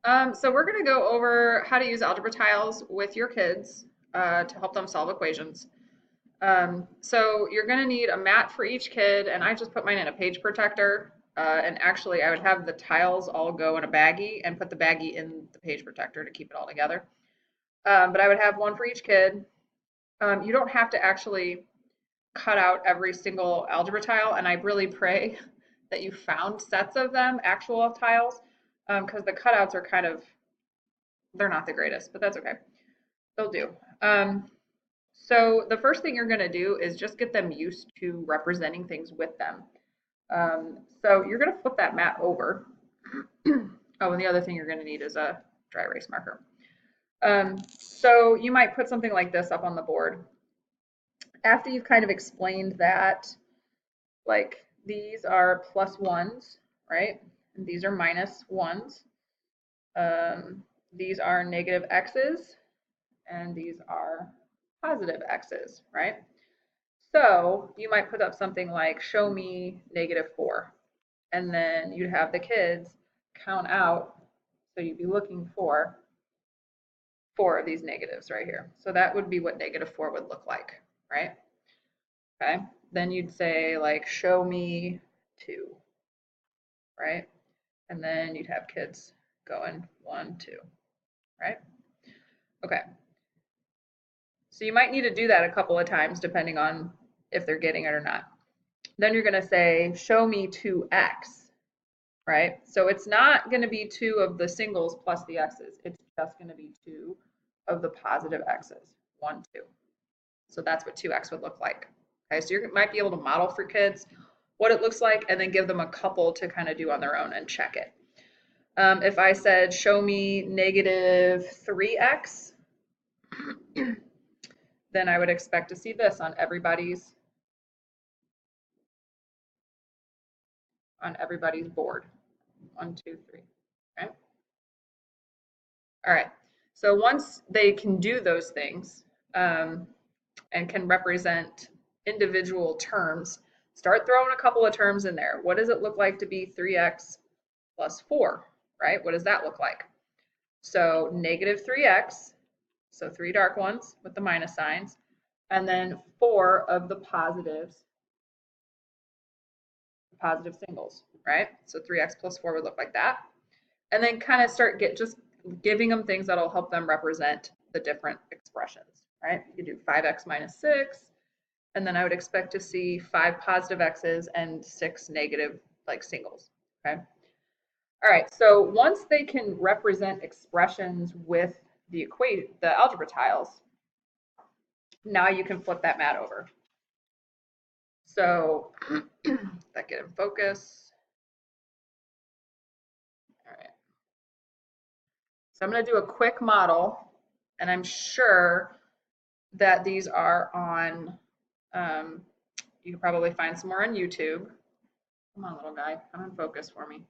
So we're going to go over how to use algebra tiles with your kids to help them solve equations. So you're going to need a mat for each kid, and I just put mine in a page protector. And actually, I would have the tiles all go in a baggie and put the baggie in the page protector to keep it all together. But I would have one for each kid. You don't have to actually cut out every single algebra tile, and I really pray that you found sets of them, actual tiles, because the cutouts are kind of, they're not the greatest, but that's okay. They'll do. So the first thing you're going to do is just get them used to representing things with them. So you're going to flip that mat over. Oh, and the other thing you're going to need is a dry erase marker. So you might put something like this up on the board. After you've kind of explained that, like these are plus ones, right? And these are minus ones. These are negative x's, and these are positive x's, right? So you might put up something like, show me -4. And then you'd have the kids count out. So you'd be looking for 4 of these negatives right here. So that would be what -4 would look like, right? Okay. Then you'd say like, show me 2, right? And then you'd have kids going 1, 2, right? Okay. So you might need to do that a couple of times depending on if they're getting it or not. Then you're going to say, show me 2x, right? So it's not going to be 2 of the singles plus the x's. It's just going to be 2 of the positive x's, 1, 2. So that's what 2x would look like. Okay, so you might be able to model for kids what it looks like and then give them a couple to kind of do on their own and check it. If I said, show me -3x, then I would expect to see this on everybody's board. 1, 2, 3. Okay. All right. So once they can do those things and can represent individual terms, start throwing a couple of terms in there. What does it look like to be 3x plus 4, right? What does that look like? So -3x, so 3 dark ones with the minus signs, and then 4 of the positive singles, right? So 3x plus 4 would look like that. And then kind of start just giving them things that'll help them represent the different expressions, right? You do 5x minus 6, and then I would expect to see 5 positive x's and 6 negative, like singles, okay? All right, so once they can represent expressions with the algebra tiles, now you can flip that mat over. So that get in focus. All right. So I'm going to do a quick model, and I'm sure that these are on, you can probably find some more on YouTube. Come on, little guy, come in focus for me.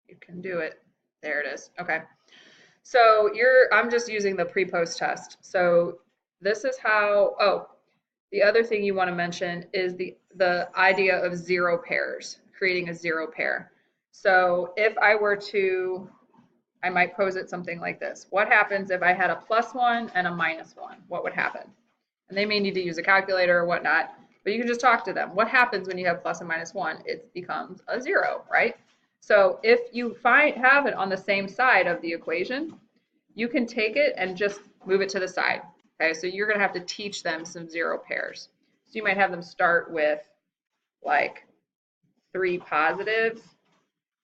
You can do it. There it is. Okay. So I'm just using the pre-post test. So this is how, oh, the other thing you want to mention is the idea of 0 pairs, creating a 0 pair. So if I were to, I might pose it something like this. What happens if I had a +1 and a -1? What would happen? And they may need to use a calculator or whatnot, but you can just talk to them. What happens when you have plus and -1? It becomes a 0, right? So if you have it on the same side of the equation, you can take it and just move it to the side. Okay, so you're going to have to teach them some 0 pairs. So you might have them start with like 3 positives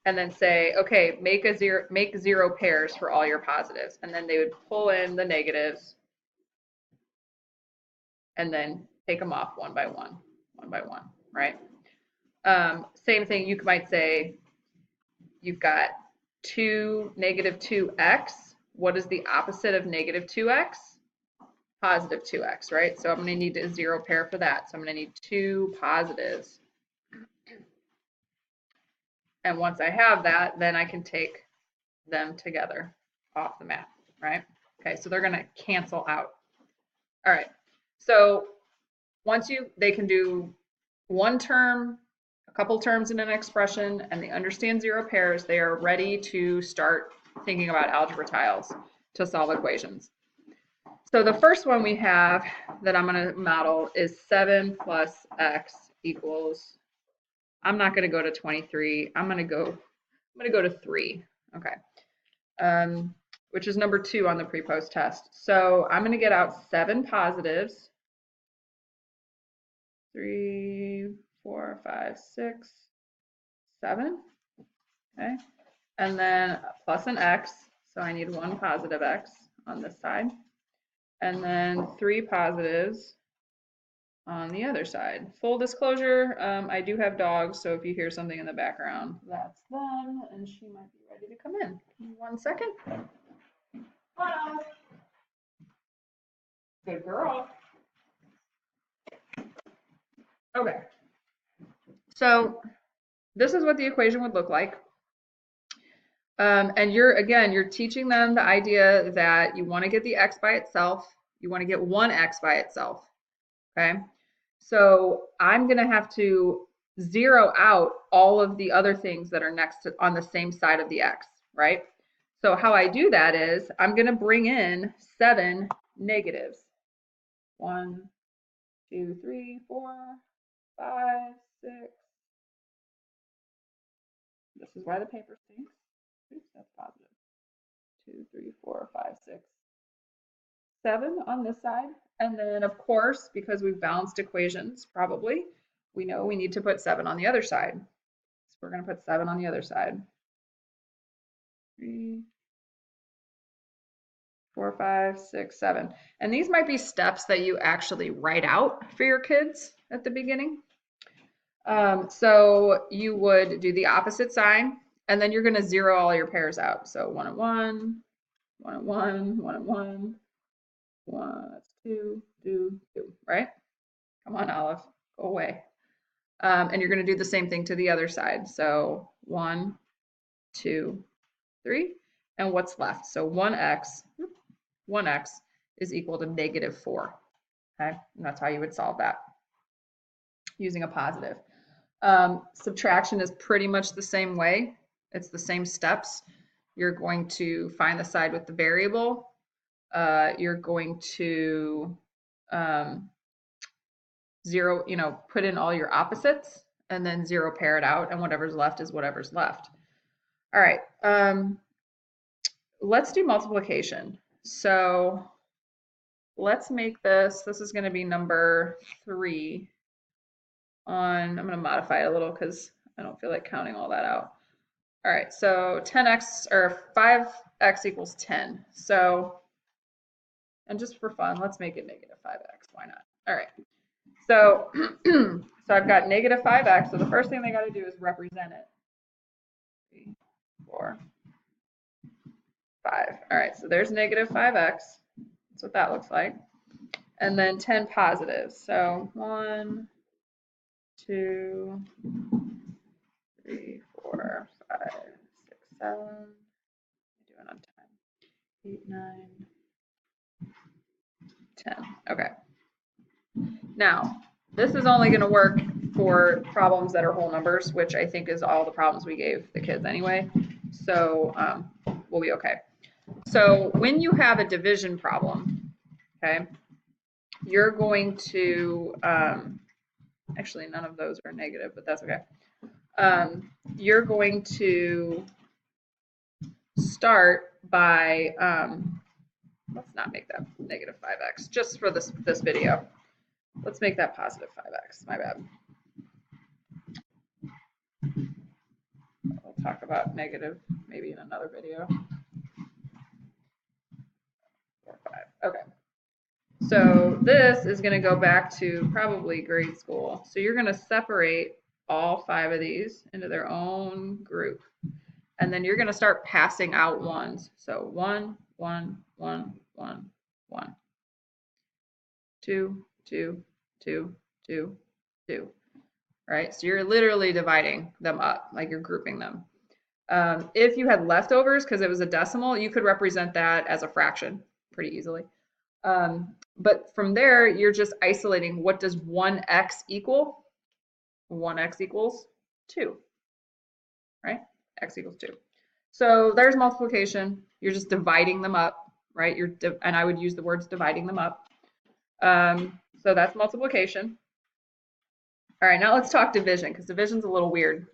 and then say, okay, make 0 pairs for all your positives. And then they would pull in the negatives and then take them off one by one, right? Same thing, you might say you've got -2x. What is the opposite of -2x? Positive 2x, right? So I'm going to need a 0 pair for that. So I'm going to need 2 positives. And once I have that, then I can take them together off the mat, right? Okay, so they're going to cancel out. All right, so once they can do one term, a couple terms in an expression and they understand zero pairs, they are ready to start thinking about algebra tiles to solve equations. So the first one we have that I'm going to model is 7 plus x equals, I'm not going to go to 23. I'm going to go to 3. Okay. Which is number 2 on the pre-post test. So I'm going to get out 7 positives. 3, 4, 5, 6, 7. Okay. And then plus an x. So I need 1 positive x on this side. And then 3 positives on the other side. Full disclosure, I do have dogs, so if you hear something in the background, that's them, and she might be ready to come in. 1 second. Hello. Good girl. Okay. So this is what the equation would look like. And you're teaching them the idea that you want to get the x by itself. You want to get 1 x by itself. Okay. So I'm going to have to zero out all of the other things that are next to on the same side of the x, right? So how I do that is I'm going to bring in 7 negatives. 1, 2, 3, 4, 5, 6. This is why the paper stinks. Oops, that's positive. 2, 3, 4, 5, 6, 7 on this side. And then, of course, because we've balanced equations, probably, we know we need to put 7 on the other side. So we're going to put 7 on the other side. 3, 4, 5, 6, 7. And these might be steps that you actually write out for your kids at the beginning. So you would do the opposite sign, and then you're going to zero all your pairs out. So 1 and 1, 1 and 1, 1 and 1, 1, that's 2, 2, 2, right? Come on, Olive, go away. And you're going to do the same thing to the other side. So 1, 2, 3, and what's left? So 1x is equal to -4. Okay, and that's how you would solve that using a positive. Subtraction is pretty much the same way. It's the same steps. You're going to find the side with the variable. You're going to put in all your opposites and then zero pair it out, and whatever's left is whatever's left. All right, let's do multiplication. So let's make this is going to be number 3 I'm going to modify it a little because I don't feel like counting all that out. All right, so 10x or 5x equals 10. So, and just for fun, let's make it -5x. Why not? All right. So, so I've got -5x. So the first thing they got to do is represent it. 3, 4, 5. All right, so there's -5x. That's what that looks like. And then 10 positives. So 1, 2, 3, 4, 5, 6, 7. I'm doing on time. 8, 9, 10. Okay. Now, this is only going to work for problems that are whole numbers, which I think is all the problems we gave the kids anyway. So we'll be okay. So when you have a division problem, okay, you're going to, actually none of those are negative, but that's okay. You're going to start by, let's not make that -5x, just for this video. Let's make that +5x, my bad. We'll talk about negative maybe in another video. 4, 5, okay. So this is going to go back to probably grade school. So you're going to separate all 5 of these into their own group. And then you're going to start passing out ones. So 1, 1, 1, 1, 1. 2, 2, 2, 2, 2. Right? So you're literally dividing them up, like you're grouping them. If you had leftovers, because it was a decimal, you could represent that as a fraction pretty easily. But from there, you're just isolating what does 1x equal? 1x equals 2, right? X equals 2. So there's multiplication. You're just dividing them up, right? And I would use the words dividing them up. So that's multiplication. All right, now let's talk division, because division's a little weird.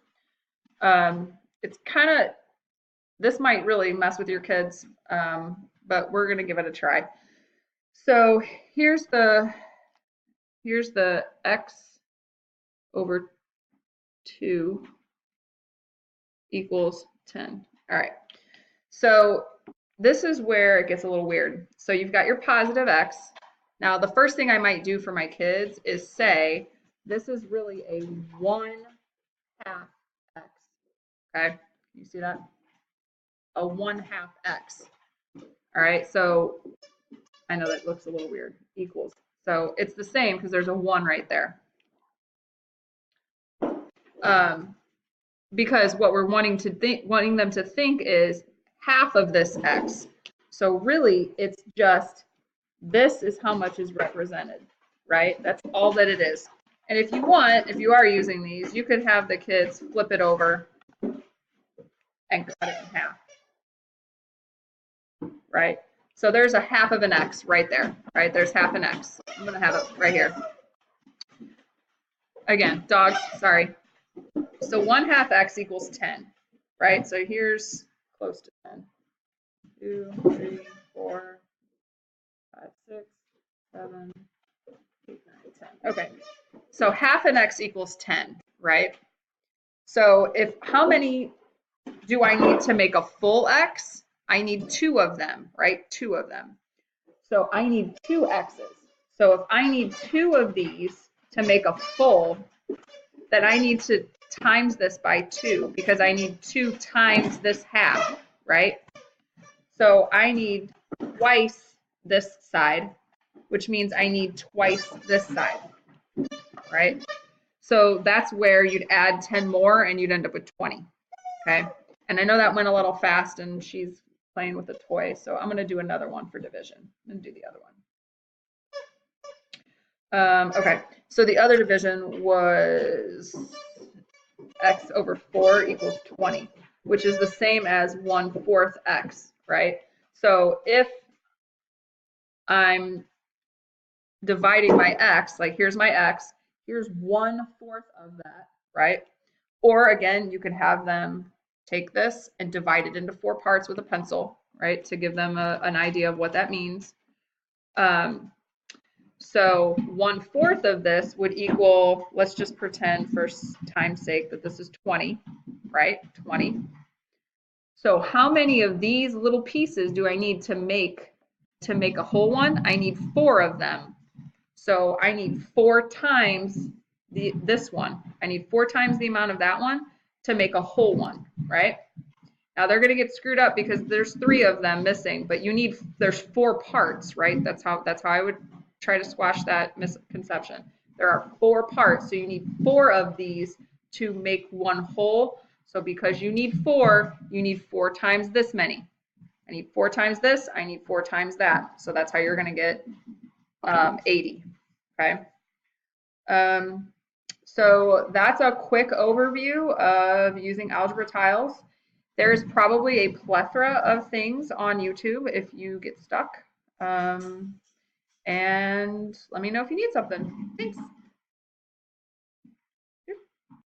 It's kind of, this might really mess with your kids, but we're going to give it a try. So here's the x over 2 equals 10. All right. So this is where it gets a little weird. So you've got your positive x. Now the first thing I might do for my kids is say this is really a 1/2 x. Okay, you see that? A 1/2 x. All right, so I know that looks a little weird. Equals. So it's the same because there's a 1 right there. Because what we're wanting them to think is half of this x. So really, it's just this is how much is represented, right? That's all that it is. And if you are using these, you could have the kids flip it over and cut it in half, right? So there's a half of an x right there, right? There's half an x. I'm going to have it right here. Again, dogs, sorry. So 1/2 x equals 10, right? So here's close to 10. 2, 3, 4, 5, 6, 7, 8, 9, 10. Okay, so half an x equals 10, right? So how many do I need to make a full x? I need 2 of them, right? 2 of them. So I need 2 x's. So if I need 2 of these to make a full, then I need to times this by 2 because I need 2 times this half, right? So I need twice this side, which means I need twice this side, right? So that's where you'd add 10 more and you'd end up with 20, okay? And I know that went a little fast and she's playing with a toy, so I'm going to do another one for division and do the other one. Okay, so the other division was x over 4 equals 20, which is the same as 1/4 x, right? So if I'm dividing my x, like here's my x, here's 1/4 of that, right? Or again, you could have them take this and divide it into 4 parts with a pencil, right, to give them an idea of what that means. So 1/4 of this would equal, let's just pretend for time's sake that this is 20, right? 20. So how many of these little pieces do I need to make a whole one? I need 4 of them. So I need 4 times this one. I need 4 times the amount of that one to make a whole one, right? Now they're going to get screwed up because there's 3 of them missing, but there's 4 parts, right? That's how I would try to squash that misconception. There are 4 parts, so you need 4 of these to make one whole. So because you need 4 times this many. I need 4 times this, I need 4 times that. So that's how you're going to get 80, okay? So that's a quick overview of using algebra tiles. There's probably a plethora of things on YouTube if you get stuck. And let me know if you need something. Thanks.